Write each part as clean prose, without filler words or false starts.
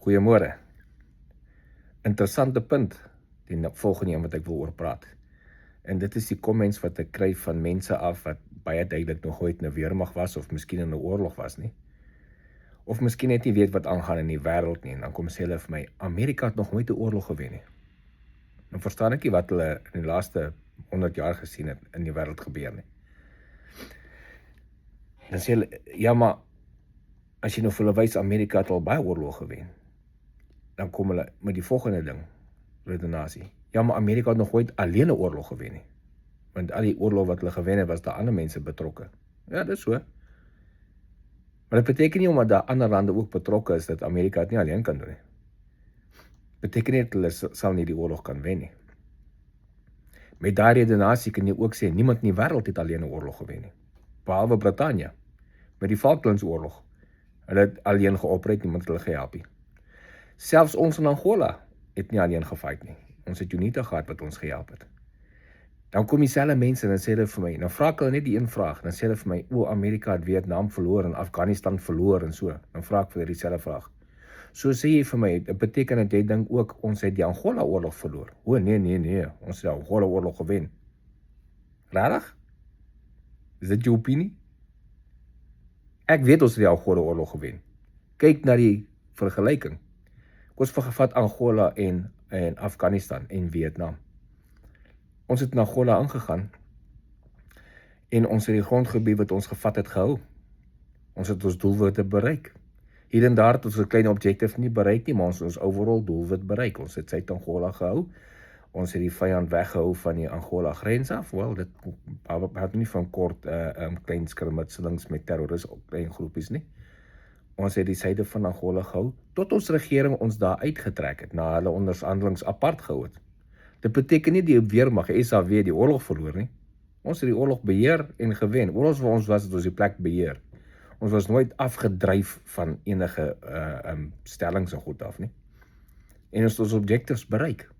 Goeiemôre. Interessante punt, die volgende een wat ek wil oor praat. En dit is die comments wat ek kry van mense af wat baie duidelik nog ooit in 'n weermag was of miskien in 'n oorlog was nie. Of miskien net nie weet wat aangaan in die wêreld nie en dan kom sê hulle vir my, Amerika het nog nooit 'n oorlog gewen nie. Dan verstaan ek nie wat hulle in die laaste 100 jaar gesien het in die wêreld gebeur nie. Dan sê hulle, ja maar as jy nou vir hulle wys Amerika het al baie oorloë gewen, dan kom hulle met die volgende ding, redenasie. Ja, maar Amerika het nog ooit alleen 'n oorlog gewen nie. Want al die oorlog wat hulle gewen het, was daar ander mense betrokke. Ja, dis so. Maar dit beteken nie omdat daar ander lande ook betrokke is, dat Amerika het nie alleen kan doen nie. Beteken nie dat hulle sal nie die oorlog kan wen nie. Met daardie redenasie kan jy ook sê, niemand in die wêreld het alleen 'n oorlog gewen nie. Behalwe Brittanje, met die Falklandsoorlog. Hulle het alleen geoperate, niemand het hulle gehelp nie. Selfs ons in Angola het nie alleen gefight nie. Ons het UNITA gehad wat ons gehelp het. Dan kom dieselfde mense en dan sê hulle vir my, dan vra ek hulle net die een vraag, dan sê hulle vir my, Amerika het Vietnam verloor en Afghanistan verloor en so. Dan vra ek vir hulle dieselfde vraag. So sê jy vir my, dit beteken dat jy dink ook, ons het die Angola oorlog verloor. Nee, ons het die Angola oorlog gewen. Regtig? Is dit jou opinie? Ek weet ons het die Angola oorlog gewen. Kyk na die vergelyking. Ons vergevat Angola en Afghanistan en Vietnam. Ons het in Angola ingegaan en ons het die grondgebied wat ons gevat het gehou. Ons het ons doelwitte bereik. Hier en daar het ons 'n klein objective nie bereik nie, maar ons het ons overall doelwit bereik. Ons het Suid-Angola gehou. Ons het die vyand weggehou van die Angola grens af. Wel, dit het nie van kort klein skirmitselings met terroriste of klein groepies nie. Ons het die suide van Angola gehou, tot ons regering ons daar uitgetrek het, na hulle onderhandelings apart gehou het. Dit beteken nie die weermag, SAW, die oorlog verloor nie. Ons het die oorlog beheer en gewen. Oorlog waar ons was, het ons die plek beheer. Ons was nooit afgedryf van enige stellings en goed af nie. En ons objectives bereik.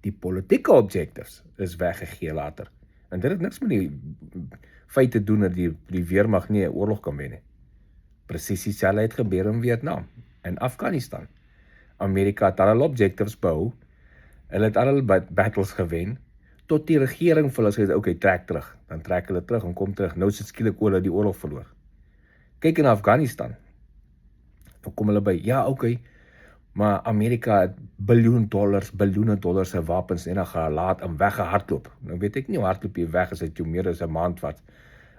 Die politieke objectives is weggegee later. En dit het niks met die feit te doen dat die weermag nie 'n oorlog kan wen nie. Presies dieselfde het gebeur in Vietnam en Afghanistan. Amerika het al objectives behou, hulle het al battles gewen, tot die regering vir hulle sê, okay, trek terug. Dan trek hulle terug en kom terug. Nou sit skielik hulle die oorlog verloor. Kyk in Afghanistan. Dan kom hulle by, ja, okay, maar Amerika het biljoene dollars se wapens net gelaat en weggehardloop. Nou weet ek nie hoe hardloop jy weg as dit jou meer as 'n maand vat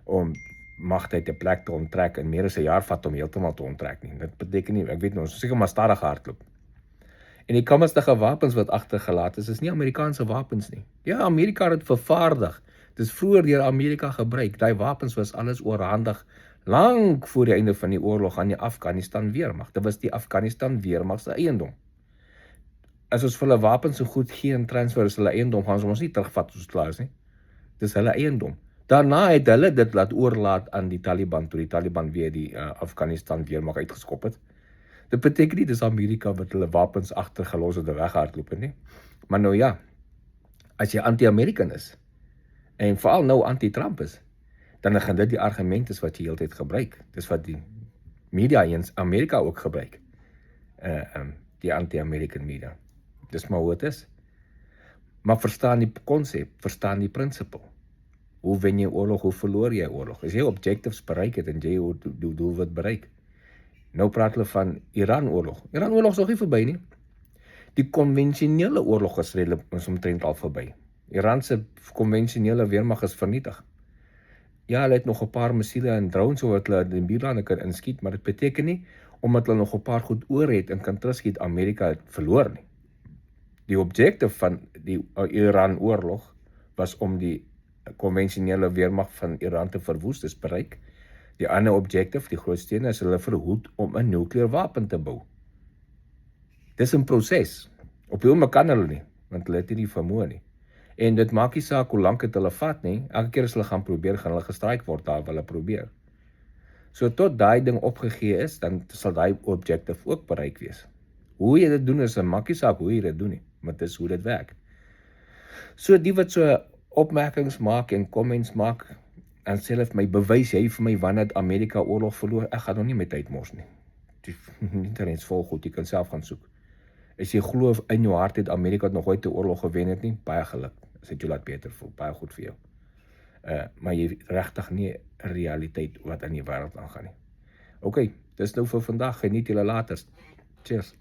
om magte uit 'n plek te onttrek en meer as 'n jaar vat om heeltemal te onttrek nie. Dit beteken nie, ek weet nie, ons seker maar stadig hardloop. En die kammerstige wapens wat agtergelaat is nie Amerikaanse wapens nie. Ja, Amerika het dit vervaardig. Dit is vroeër deur Amerika gebruik. Daai wapens was alles oorhandig lank voor die einde van die oorlog aan die Afghanistan weermag. Dit was die Afghanistan weermag se eiendom. As ons vir hulle wapens so goed gee en transfer is hulle eiendom, gaan ons nie terugvat as ons klaar is nie. Dis hulle eiendom. Daarna het hulle dit laat oorlaat aan die Taliban, toe die Taliban weer die Afghanistan weermag uitgeskop het. Dit beteken nie, dis Amerika wat hulle wapens agtergelos het en weggehardloop het nie. Maar nou ja, as jy anti-American is, en veral nou anti-Trump is, dan gaan dit die argument is wat jy heeltyd gebruik. Dis wat die media in Amerika ook gebruik. Die anti-American media. Dis maar hoe het is. Maar verstaan die konsep, verstaan die principle. Hoe wen jy oorlog, hoe verloor jy oorlog? As jy objectives bereik het en jy jou doelwit bereik. Nou praat hulle van Iran-oorlog. Iran-oorlog is nog nie verby nie. Die konvensionele oorlog is omtrent al verby. Iran se konvensionele weermag is vernietig. Ja, hulle het nog 'n paar missiele en drones wat hulle in die buurlande kan inskiet, maar dit beteken nie, omdat hulle nog 'n paar goed oor het en kan terugskiet, Amerika het verloor nie. Die objective van die Iran-oorlog was om die konvensionele weermag van Iran te verwoes, dis bereik. Die ander objective, die grootste een, is hulle verhoed om 'n nukleêre wapen te bou. Dis 'n proses. Op die oomblik kan hulle nie, want hulle het nie die vermoë nie. En dit maak nie saak hoe lank het hulle vat nie, elke keer as hulle gaan probeer, gaan hulle gestryk word daar waar hulle probeer. So tot daai ding opgegee is, dan sal daai objective ook bereik wees. Hoe jy dit doen is 'n maak nie saak hoe jy dit doen nie, maar dit is hoe dit werk. So die wat so opmerkings maak en comments maak, en sê hulle vir my, bewys jy vir my wanneer Amerika oorlog verloor, ek gaan nog nie met tyd mors nie. Internet vol goed, jy kan self gaan soek. As jy glo in jou hart het Amerika het nog ooit 'n oorlog gewen het nie, baie geluk. As dit jou laat beter voel, baie goed vir jou. Maar jy regtig nie 'n realiteit wat in die wêreld aangaan nie. OK, dis nou vir vandag, geniet julle later. Cheers.